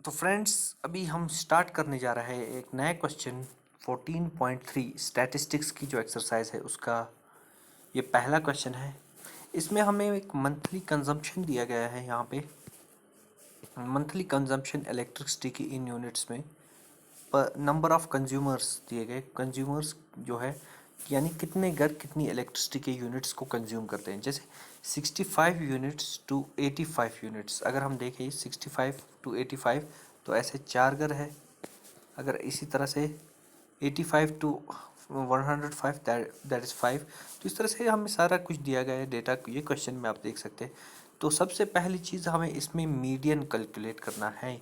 तो फ्रेंड्स अभी हम स्टार्ट करने जा रहे हैं एक नया क्वेश्चन 14.3 स्टैटिस्टिक्स की जो एक्सरसाइज है उसका ये पहला क्वेश्चन है। इसमें हमें एक मंथली कंजम्पशन दिया गया है। यहाँ पे मंथली कंजम्पशन इलेक्ट्रिसिटी की इन यूनिट्स में पर नंबर ऑफ कंज्यूमर्स दिए गए। कंज्यूमर्स जो है यानी कितने घर कितनी इलेक्ट्रिसिटी के यूनिट्स को कंज्यूम करते हैं। जैसे 65 यूनिट्स टू 85 यूनिट्स अगर हम देखें 65 टू 85 तो ऐसे 4 घर है। अगर इसी तरह से 85 टू 105 दैट इज़ 5। तो इस तरह से हमें सारा कुछ दिया गया है डेटा ये क्वेश्चन में आप देख सकते हैं। तो सबसे पहली चीज़ हमें इसमें मीडियन कैलकुलेट करना है।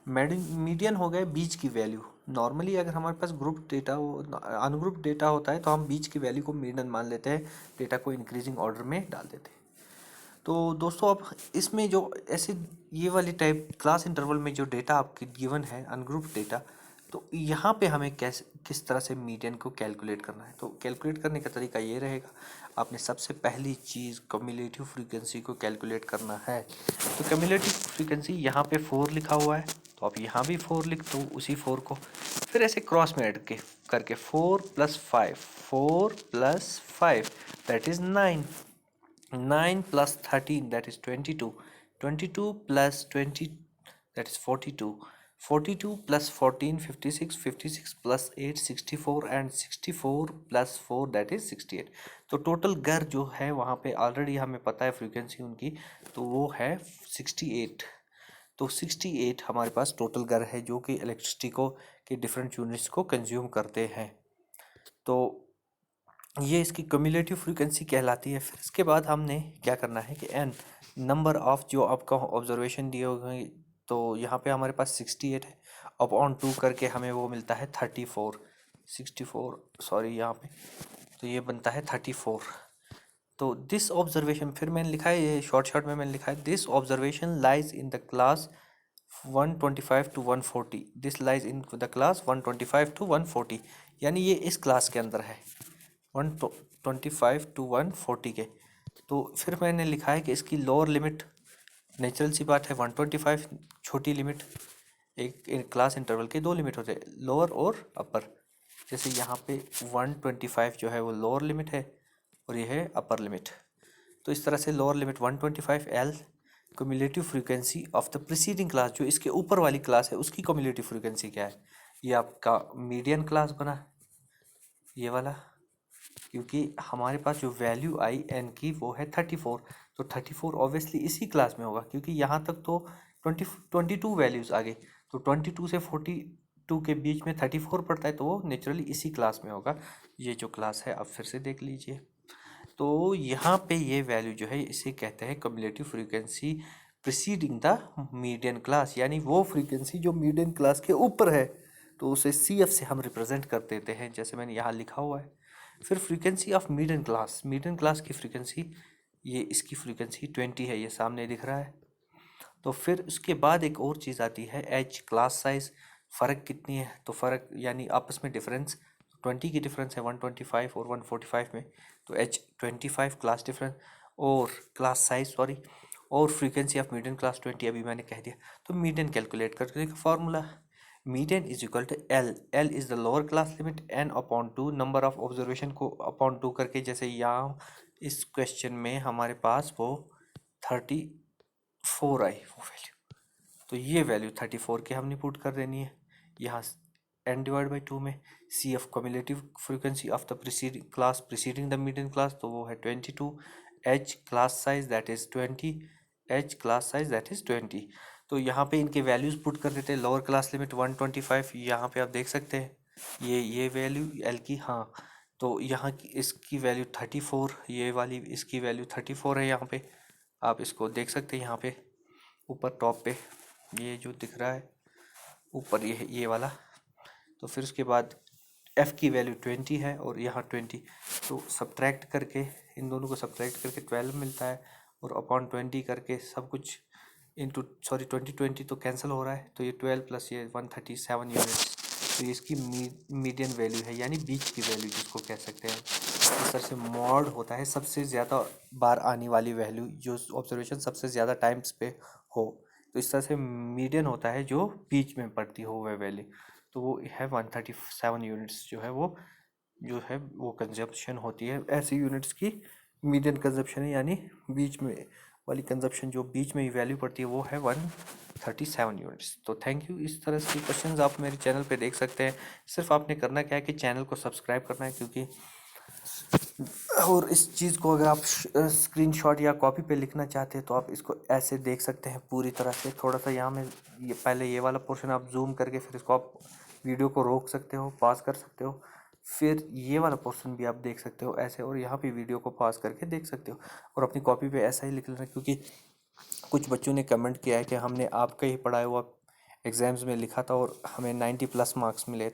मीडियन हो गए बीच की वैल्यू। नॉर्मली अगर हमारे पास ग्रुप डेटा हो अनग्रुप डेटा होता है तो हम बीच की वैल्यू को मीडियन मान लेते हैं, डेटा को इंक्रीजिंग ऑर्डर में डाल देते हैं। तो दोस्तों अब इसमें जो ऐसे ये वाली टाइप क्लास इंटरवल में जो डेटा आपके गिवन है अनग्रुप डेटा, तो यहाँ पे हमें कैसे किस तरह से मीडियन को कैलकुलेट करना है। तो कैलकुलेट करने का तरीका ये रहेगा, आपने सबसे पहली चीज़ कम्युलेटिव फ्रीक्वेंसी को कैलकुलेट करना है। तो कम्युलेटिव फ्रीक्वेंसी यहाँ पे 4 लिखा हुआ है, तो आप यहाँ भी 4 लिख दो उसी 4 को, फिर ऐसे क्रॉस में ऐड करके 4 + 5 4 + 5 that is 9 9 + 13 that is 22 22 + 20 that is 42 42 + 14 56 56 + 8 64 and 64 + 4 that is 68। तो टोटल घर जो है वहाँ पे ऑलरेडी हमें पता है फ्रीक्वेंसी उनकी, तो वो है 68। तो 68 हमारे पास टोटल घर है जो कि इलेक्ट्रिसिटी को के डिफरेंट यूनिट्स को कंज्यूम करते हैं। तो ये इसकी कम्युलेटिव फ्रीक्वेंसी कहलाती है। फिर इसके बाद हमने क्या करना है कि एन नंबर ऑफ जो आपका ऑब्जर्वेशन दिए हुए, तो यहाँ पे हमारे पास 68 है, अपॉन 2 करके हमें वो मिलता है 34 64 सॉरी यहाँ पे, तो ये बनता है 34। तो दिस ऑब्जर्वेशन फिर मैंने लिखा है, ये शॉर्ट में मैंने लिखा है this observation lies in the class 125 to 140। This lies in the class 125 to 140, यानी ये इस क्लास के अंदर है 125 टू 140 के। तो फिर मैंने लिखा है कि इसकी लोअर लिमिट नेचुरल सी बात है 125 छोटी लिमिट। एक क्लास इंटरवल के 2 लिमिट होते हैं, लोअर और अपर। जैसे यहाँ पे 125 जो है वो लोअर लिमिट है और ये है अपर लिमिट। तो इस तरह से lower limit 125 L cumulative frequency of the preceding class, जो इसके ऊपर वाली क्लास है उसकी क्यूमुलेटिव फ्रीक्वेंसी क्या है, ये आपका मीडियन क्लास बना ये वाला, क्योंकि हमारे पास जो वैल्यू आई एन की वो है 34। तो 34 ऑब्वियसली इसी क्लास में होगा, क्योंकि यहाँ तक तो 22 वैल्यूज़ आ गई, तो 22 से 42 के बीच में 34 पड़ता है, तो वो नेचुरली इसी क्लास में होगा। ये जो क्लास है आप फिर से देख लीजिए। तो यहाँ पे ये वैल्यू जो है इसे कहते हैं cumulative frequency preceding the median class, यानी वो फ्रीक्वेंसी जो मीडियन क्लास के ऊपर है, तो उसे CF से हम रिप्रेजेंट कर देते हैं, जैसे मैंने यहाँ लिखा हुआ है। फिर फ्रीक्वेंसी ऑफ मीडियन क्लास की फ्रीक्वेंसी, ये इसकी फ्रीक्वेंसी 20 है, ये सामने दिख रहा है। तो फिर उसके बाद एक और चीज़ आती है एच क्लास साइज, फ़र्क कितनी है, तो फ़र्क यानी आपस में डिफरेंस 20 की डिफरेंस है 125 और 145 में, तो एच 25 क्लास डिफरेंस और क्लास साइज सॉरी, और फ्रीक्वेंसी ऑफ मीडियन क्लास 20 अभी मैंने कह दिया। तो मीडियन कैलकुलेट करने का formula, median is equal to L is the lower class limit, n upon 2 number of observation को अपॉन 2 करके, जैसे यहाँ इस क्वेश्चन में हमारे पास वो 34 आई वो वैल्यू, तो ये वैल्यू 34 के हमने पुट कर देनी है यहाँ n डिवाइड बाई 2 में। CF cumulative frequency of the preceding the median class, तो वो है 22। H class size that is 20। तो यहाँ पे इनके वैल्यूज़ पुट कर देते हैं। लोअर क्लास लिमिट 125, यहाँ पे आप देख सकते हैं ये वैल्यू L की, हाँ, तो यहाँ की इसकी वैल्यू 34, ये वाली इसकी वैल्यू 34 है। यहाँ पे आप इसको देख सकते हैं, यहाँ पे ऊपर टॉप पे ये जो दिख रहा है ऊपर ये वाला। तो फिर उसके बाद F की वैल्यू 20 है और यहाँ 20, तो सब्ट्रैक्ट करके इन दोनों को सब्ट्रैक्ट करके 12 मिलता है, और अपॉन 20 करके सब कुछ इंटू 20 तो कैंसिल हो रहा है, तो ये 12 प्लस ये 137 यूनिट्स, तो ये इसकी मीडियन वैल्यू है, यानी बीच की वैल्यू जिसको कह सकते हैं। इस तरह से मॉड होता है सबसे ज़्यादा बार आने वाली वैल्यू, जो ऑब्जर्वेशन सबसे ज़्यादा टाइम्स पे हो, तो इस तरह से मीडियन होता है जो बीच में पड़ती हो वह वैल्यू, तो वो है 137 यूनिट्स जो है वो कंजप्शन होती है। ऐसी यूनिट्स की मीडियन कंजप्शन है, यानी बीच में वाली कंजप्शन जो बीच में ही वैल्यू पड़ती है वो है 137 यूनिट्स। तो थैंक यू। इस तरह के क्वेश्चंस आप मेरे चैनल पे देख सकते हैं। सिर्फ आपने करना क्या है कि चैनल को सब्सक्राइब करना है, क्योंकि और इस चीज़ को अगर आप स्क्रीनशॉट या कॉपी पे लिखना चाहते हैं तो आप इसको ऐसे देख सकते हैं पूरी तरह से। थोड़ा सा यहाँ में ये पहले ये वाला पोर्शन आप जूम करके फिर इसको आप वीडियो को रोक सकते हो, पॉज कर सकते हो, फिर ये वाला पोर्शन भी आप देख सकते हो ऐसे, और यहाँ पे वीडियो को पॉज करके देख सकते हो। और अपनी कॉपी पे ऐसा ही लिख लेना, क्योंकि कुछ बच्चों ने कमेंट किया है कि हमने आपका ही पढ़ाया हुआ एग्ज़ाम्स में लिखा था और हमें 90 प्लस मार्क्स मिले।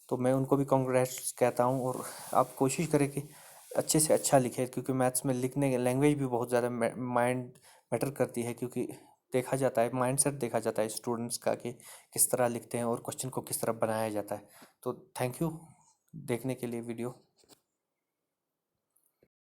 तो मैं उनको भी कॉन्ग्रेट्स कहता हूँ, और आप कोशिश करें कि अच्छे से अच्छा लिखें, क्योंकि मैथ्स में लिखने की लैंग्वेज भी बहुत ज़्यादा माइंड मैटर करती है, क्योंकि देखा जाता है माइंडसेट देखा जाता है स्टूडेंट्स का कि किस तरह लिखते हैं और क्वेश्चन को किस तरह बनाया जाता है। तो थैंक यू देखने के लिए वीडियो।